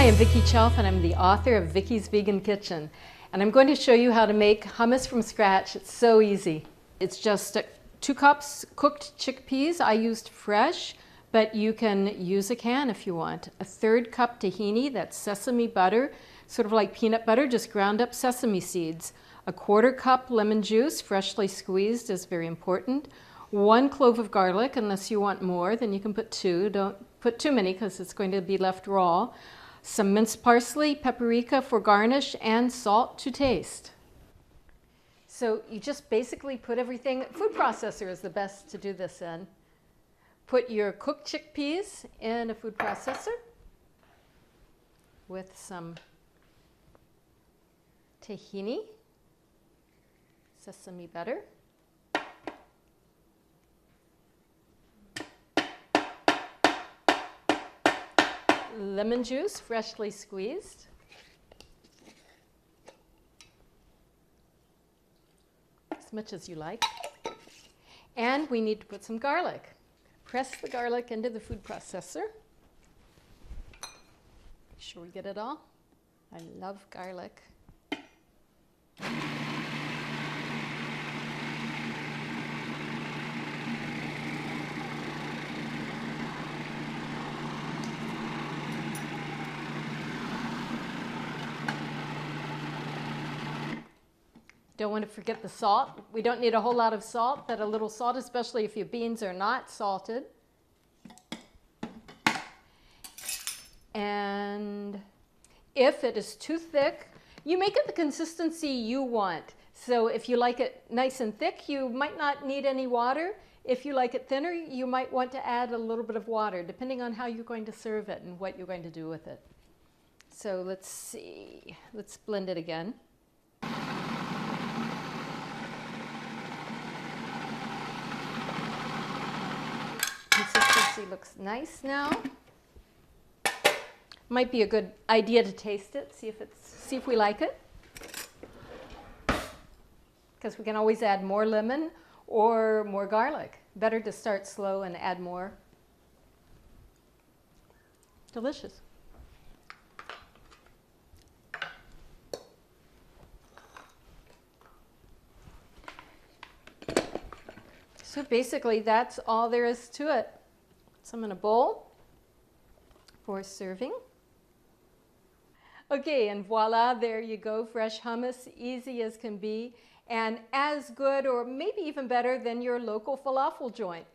Hi, I'm Vicki Chelf and I'm the author of Vicki's Vegan Kitchen. And I'm going to show you how to make hummus from scratch. It's so easy. It's just 2 cups cooked chickpeas. I used fresh, but you can use a can if you want. 1/3 cup tahini, that's sesame butter, sort of like peanut butter, just ground up sesame seeds. 1/4 cup lemon juice, freshly squeezed, is very important. 1 clove of garlic, unless you want more, then you can put 2. Don't put too many because it's going to be left raw. Some minced parsley, paprika for garnish, and salt to taste. So you just basically put everything, food processor is the best to do this in. Put your cooked chickpeas in a food processor with some tahini, sesame butter, lemon juice, freshly squeezed, as much as you like, and we need to put some garlic. Press the garlic into the food processor. Make sure we get it all. I love garlic. Don't want to forget the salt. We don't need a whole lot of salt, but a little salt, especially if your beans are not salted. And if it is too thick, you make it the consistency you want. So if you like it nice and thick, you might not need any water. If you like it thinner, you might want to add a little bit of water, depending on how you're going to serve it and what you're going to do with it. So let's see. Let's blend it again. Consistency looks nice now. Might be a good idea to taste it, see if we like it. Because we can always add more lemon or more garlic. Better to start slow and add more. Delicious. So basically, that's all there is to it. Some in a bowl for serving. Okay, and voila, there you go, fresh hummus, easy as can be, and as good or maybe even better than your local falafel joint.